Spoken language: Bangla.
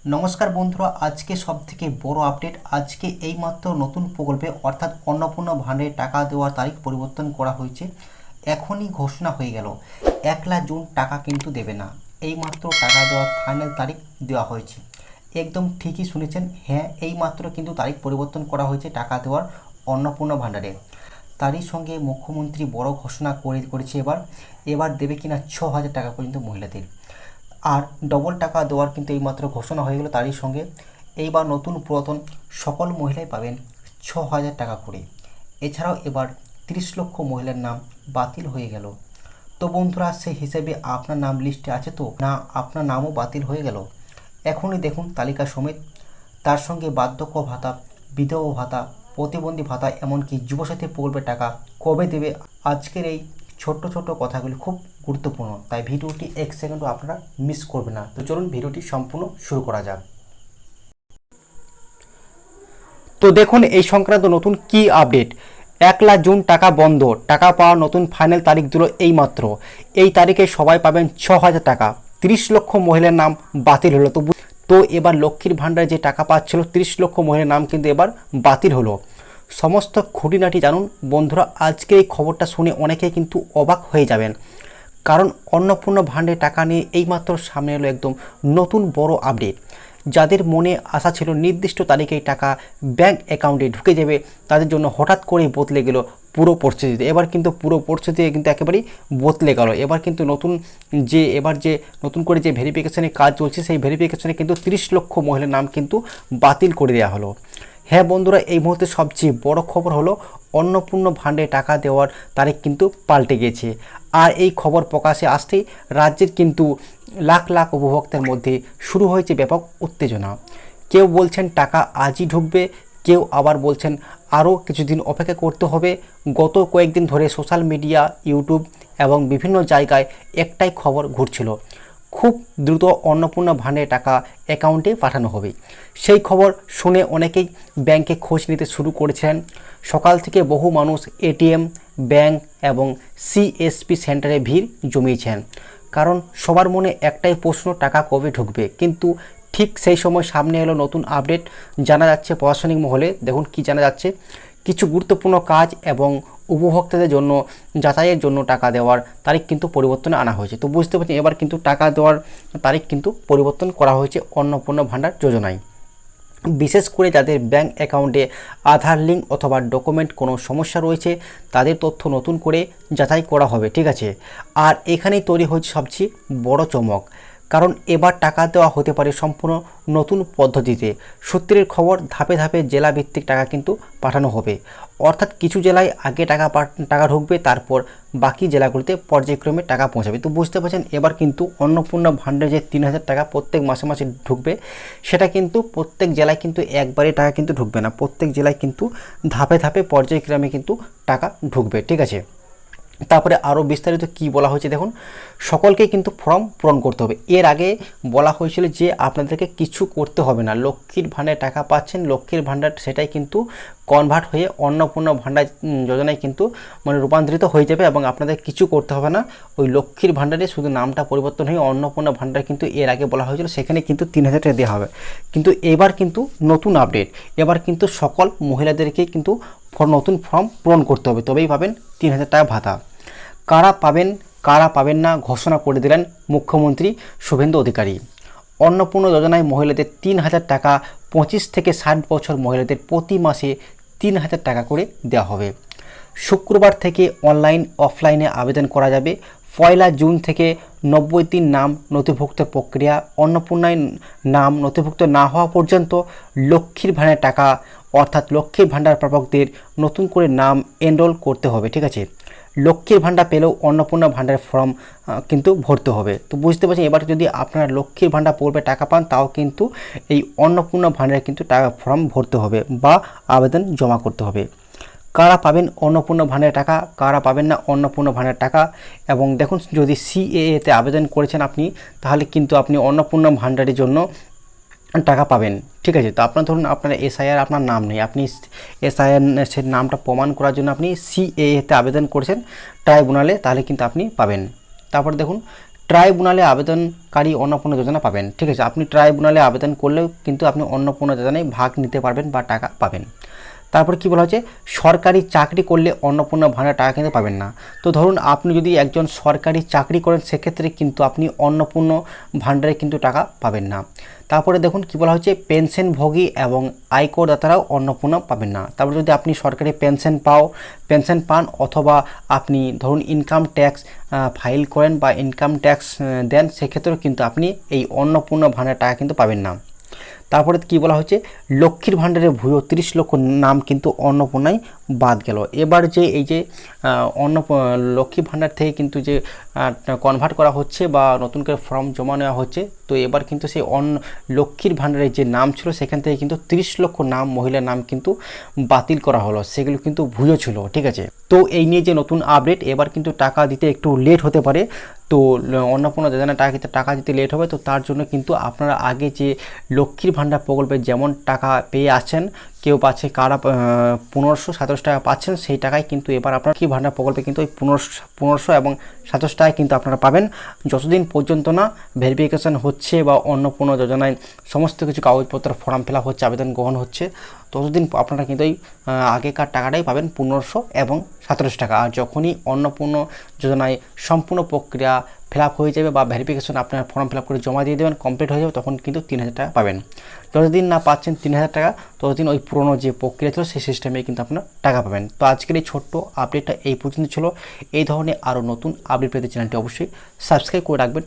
নমস্কার বন্ধুরা, আজকে সবথেকে বড় আপডেট। আজকে এইমাত্র নতুন প্রকল্পে অর্থাৎ অন্নপূর্ণা ভাণ্ডারে টাকা দেওয়ার তারিখ পরিবর্তন করা হয়েছে। এখনই ঘোষণা হয়ে গেল 1 জুন টাকা কিন্তু দেবে না। এইমাত্র টাকা দেওয়ার ফাইনাল তারিখ দেওয়া হয়েছে। একদম ঠিকই শুনেছেন, হ্যাঁ, এইমাত্র কিন্তু তারিখ পরিবর্তন করা হয়েছে টাকা দেওয়ার অন্নপূর্ণা ভাণ্ডারে। তারই সঙ্গে মুখ্যমন্ত্রী বড় ঘোষণা করেছে এবার দেবে কিনা 6,000 টাকা পর্যন্ত মহিলাদের। আর ডবল টাকা দেওয়ার কিন্তু এইমাত্র ঘোষণা হয়ে গেল। তারই সঙ্গে এইবার নতুন পুরাতন সকল মহিলাই পাবেন 6,000 টাকা করে। এছাড়াও এবার 30 লক্ষ মহিলার নাম বাতিল হয়ে গেল। তো বন্ধুরা, সেই হিসেবে আপনার নাম লিস্টে আছে তো না আপনার নামও বাতিল হয়ে গেল? এখনই দেখুন তালিকা সমেত। তার সঙ্গে বার্ধক্য ভাতা, বিধবা ভাতা, প্রতিবন্ধী ভাতা, এমনকি যুবসাথী প্রকল্পের টাকা কবে দেবে, আজকের এই ছোট্ট ছোট্ট কথাগুলি খুব গুরুত্বপূর্ণ, তাই ভিডিওটি 1 সেকেন্ডও আপনারা মিস করবেন না। তো চলুন ভিডিওটি সম্পূর্ণ শুরু করা যাক। তো দেখুন এই সংক্রান্ত নতুন কি আপডেট। 1 জুন টাকা বন্ধ, টাকা পাওয়ার নতুন ফাইনাল তারিখ দিল এইমাত্র। এই তারিখে সবাই পাবেন 6,000 টাকা। 30 লক্ষ মহিলার নাম বাতিল হলো। তো এবার লক্ষ্মীর ভাণ্ডারে যে টাকা পাচ্ছিল 30 লক্ষ মহিলার নাম কিন্তু এবার বাতিল হলো। সমস্ত খুঁটিনাটি জানুন বন্ধুরা। আজকে এই খবরটা শুনে অনেকেই কিন্তু অবাক হয়ে যাবেন, কারণ অন্নপূর্ণা ভাণ্ডারে টাকা নিয়ে এইমাত্র সামনে এলো একদম নতুন বড় আপডেট। যাদের মনে আশা ছিল নির্দিষ্ট তারিখেই টাকা ব্যাংক অ্যাকাউন্টে ঢুকে যাবে, তাদের জন্য হঠাৎ করেই বদলে গেল পুরো পরিস্থিতিতে। এবার কিন্তু পুরো পরিস্থিতি কিন্তু একেবারেই বদলে গেল। এবার কিন্তু নতুন করে যে ভেরিফিকেশনের কাজ চলছে, সেই ভেরিফিকেশনে কিন্তু 30 লক্ষ মহিলার নাম কিন্তু বাতিল করে দেওয়া হলো। হ্যাঁ বন্ধুরা, এই মুহূর্তে সবচেয়ে বড় খবর হলো অন্নপূর্ণা ভাণ্ডারে টাকা দেওয়ার তারিখ কিন্তু পাল্টে গেছে। আর এই খবর প্রকাশে আসতেই রাজ্যের কিন্তু লাখ লাখ উপভোক্তার মধ্যে শুরু হয়েছে ব্যাপক উত্তেজনা। কেউ বলছেন টাকা আজই ঢুকবে, কেউ আবার বলছেন আরও কিছুদিন অপেক্ষা করতে হবে। গত কয়েকদিন ধরে সোশ্যাল মিডিয়া, ইউটিউব এবং বিভিন্ন জায়গায় একটাই খবর ঘুরছিল, খুব দ্রুত অন্নপূর্ণা ভাণ্ডারে টাকা অ্যাকাউন্টে পাঠানো হবে। সেই খবর শুনে অনেকেই ব্যাংকে খোঁজ নিতে শুরু করেছিলেন। সকাল থেকে বহু মানুষ এটিএম, ব্যাংক এবং সিএসপি সেন্টারে ভিড় জমিয়েছেন, কারণ সবার মনে একটাই প্রশ্ন, টাকা কবে ঢুকবে। কিন্তু ঠিক সেই সময় সামনে এলো নতুন আপডেট। জানা যাচ্ছে প্রশাসনিক মহলে, দেখুন কি জানা যাচ্ছে, কিছু গুরুত্বপূর্ণ কাজ এবং উপভোক্তাদের জন্য যাচাইয়ের জন্য টাকা দেওয়ার তারিখ কিন্তু পরিবর্তনে আনা হয়েছে। তো বুঝতে পারছেন, এবার কিন্তু টাকা দেওয়ার তারিখ কিন্তু পরিবর্তন করা হয়েছে অন্নপূর্ণা ভাণ্ডার যোজনায়। বিশেষ করে যাদের ব্যাংক অ্যাকাউন্টে আধার লিঙ্ক অথবা ডকুমেন্ট কোনো সমস্যা রয়েছে, তাদের তথ্য নতুন করে যাচাই করা হবে, ঠিক আছে। আর এখানেই তৈরি হয়েছে সবচেয়ে বড় চমক, কারণ এবার টাকা দেওয়া হতে পারে সম্পূর্ণ নতুন পদ্ধতিতে। সূত্রের খবর, ধাপে ধাপে জেলা ভিত্তিক টাকা কিন্তু পাঠানো হবে। অর্থাৎ কিছু জেলায় আগে টাকা ঢুকবে, তারপর বাকি জেলাগুলিতে পর্যায়ক্রমে টাকা পৌঁছাবে। তো বুঝতে পারছেন, এবার কিন্তু অন্নপূর্ণা ভাণ্ডারে যে 3,000 টাকা প্রত্যেক মাসে মাসে ঢুকবে, সেটা কিন্তু প্রত্যেক জেলায় কিন্তু একবারে টাকা কিন্তু ঢুকবে না। প্রত্যেক জেলায় কিন্তু ধাপে ধাপে পর্যায়ক্রমে কিন্তু টাকা ঢুকবে, ঠিক আছে। তারপরে আরও বিস্তারিত কি বলা হয়েছে দেখুন, সকলকেই কিন্তু ফর্ম পূরণ করতে হবে। এর আগে বলা হয়েছিল যে আপনাদেরকে কিছু করতে হবে না, লক্ষ্মীর ভাণ্ডারে টাকা পাচ্ছেন, লক্ষ্মীর ভাণ্ডার সেটাই কিন্তু কনভার্ট হয়ে অন্নপূর্ণা ভাণ্ডার যোজনায় কিন্তু রূপান্তরিত হয়ে যাবে এবং আপনাদের কিছু করতে হবে না। ওই লক্ষ্মীর ভাণ্ডারে শুধু নামটা পরিবর্তন হয়ে অন্নপূর্ণা ভাণ্ডার কিন্তু এর আগে বলা হয়েছিল, সেখানে কিন্তু 3,000 টাকা দেওয়া হবে। কিন্তু এবার কিন্তু নতুন আপডেট, এবার কিন্তু সকল মহিলাদেরকে কিন্তু নতুন ফর্ম পূরণ করতে হবে, তবেই পাবেন 3,000 টাকা ভাতা। কারা পাবেন না ঘোষণা করে দিলেন মুখ্যমন্ত্রী শুভেন্দু অধিকারী। অন্নপূর্ণা যোজনায় মহিলাদের 3,000 টাকা, 25 থেকে 60 বছর মহিলাদের প্রতি মাসে 3,000 টাকা করে দেওয়া হবে। শুক্রবার থেকে অনলাইন অফলাইনে আবেদন করা যাবে। 1 জুন থেকে 90 দিন নাম নথিভুক্ত প্রক্রিয়া। অন্নপূর্ণায় নাম নথিভুক্ত না হওয়া পর্যন্ত লক্ষ্মীর ভাণ্ডার টাকা অর্থাৎ লক্ষ্মীর ভাণ্ডার প্রাপকদের নতুন করে নাম এনরোল করতে হবে, ঠিক আছে। লক্ষ্মীর ভাণ্ডার পেলেও অন্নপূর্ণা ভাণ্ডারের ফর্ম কিন্তু ভরতে হবে। তো বুঝতে পারছেন, এবার যদি আপনারা লক্ষ্মীর ভাণ্ডার পূর্বে টাকা পান, তাও কিন্তু এই অন্নপূর্ণা ভাণ্ডারে কিন্তু টাকা ফর্ম ভরতে হবে বা আবেদন জমা করতে হবে। কারা পাবেন অন্নপূর্ণা ভাণ্ডারের টাকা, কারা পাবেন না অন্নপূর্ণা ভাণ্ডারের টাকা। এবং দেখুন, যদি সিএএতে আবেদন করেছেন আপনি, তাহলে কিন্তু আপনি অন্নপূর্ণা ভাণ্ডারের জন্য টাকা পাবেন, ঠিক আছে। তো আপনার ধরুন আপনার এসআইআর আপনার নাম নেই, আপনি এসআইআর সে নামটা প্রমাণ করার জন্য আপনি সিএএতে আবেদন করেছেন ট্রাইব্যুনালে, তাহলে কিন্তু আপনি পাবেন। তারপর দেখুন, ট্রাইব্যুনালে আবেদনকারী অন্নপূর্ণা যোজনা পাবেন। ঠিক আছে, আপনি ট্রাইব্যুনালে আবেদন করলেও কিন্তু আপনি অন্নপূর্ণা যোজনায় ভাগ নিতে পারবেন বা টাকা পাবেন। তারপর কি বলা হচ্ছে, সরকারি চাকরি করলে অন্নপূর্ণা ভাণ্ডার টাকা কিন্তু পাবেন না। তো ধরুন আপনি যদি একজন সরকারি চাকরি করেন, সেক্ষেত্রে কিন্তু আপনি অন্নপূর্ণা ভাণ্ডারে কিন্তু টাকা পাবেন না। তারপরে দেখুন কি বলা হচ্ছে, পেনশনভোগী এবং আয়করদাতারাও অন্নপূর্ণা পাবেন না। তারপরে যদি আপনি সরকারি পেনশন পান অথবা আপনি ধরুন ইনকাম ট্যাক্স ফাইল করেন বা ইনকাম ট্যাক্স দেন, সেক্ষেত্রেও কিন্তু আপনি এই অন্নপূর্ণা ভাণ্ডার টাকা কিন্তু পাবেন না। তারপরে কি বলা হচ্ছে, লক্ষ্মীর ভাণ্ডারে ভুয়ো 30 লক্ষ নাম কিন্তু অন্নপূর্ণায় বাদ গেল। এবার যে এই যে লক্ষ্মী ভাণ্ডার থেকে কিন্তু যে কনভার্ট করা হচ্ছে বা নতুন করে ফর্ম জমা নেওয়া হচ্ছে, তো এবার কিন্তু সেই লক্ষ্মীর ভাণ্ডারে যে নাম ছিল সেখান থেকে কিন্তু 30 লক্ষ নাম, মহিলার নাম কিন্তু বাতিল করা হলো, সেগুলো কিন্তু ভুয়ো ছিল। ঠিক আছে, তো এই নিয়ে যে নতুন আপডেট, এবার কিন্তু টাকা দিতে একটু লেট হতে পারে। তো অন্নপূর্ণা যোজনা টাকা দিতে লেট হবে, তো তার জন্য কিন্তু আপনারা আগে যে লক্ষ্মীর ভাণ্ডার প্রকল্পে যেমন টাকা পেয়ে আছেন, কেউ পাচ্ছে, কারা 1527 টাকা পাচ্ছেন, সেই টাকায় কিন্তু এবার আপনার লক্ষ্মীর ভাণ্ডার প্রকল্পে কিন্তু ওই 1500 এবং 27 টাকায় কিন্তু আপনারা পাবেন। যতদিন পর্যন্ত না ভেরিফিকেশান হচ্ছে বা অন্নপূর্ণা যোজনায় সমস্ত কিছু কাগজপত্র ফর্ম ফিল আপ হচ্ছে, আবেদন গ্রহণ হচ্ছে, ততদিন আপনারা কিন্তু এই আগেকার টাকাটাই পাবেন 1500 এবং 27 টাকা। আর যখনই অন্নপূর্ণা যোজনায় সম্পূর্ণ প্রক্রিয়া ফিল আপ হয়ে যাবে বা ভেরিফিকেশন আপনার ফর্ম ফিল আপ করে জমা দিয়ে দেবেন, কমপ্লিট হয়ে যাবে, তখন কিন্তু 3000 টাকা পাবেন। যতদিন না পাচ্ছেন 3000 টাকা, ততদিন ওই পুরনো যে প্রক্রিয়া ছিল সেই সিস্টেমে কিন্তু আপনার টাকা পাবেন। তো আজকের এই ছোট্ট আপডেটটা এই পর্যন্ত ছিল। এই ধরনের আরও নতুন আপডেট পেতে চ্যানেলটি অবশ্যই সাবস্ক্রাইব করে রাখবেন।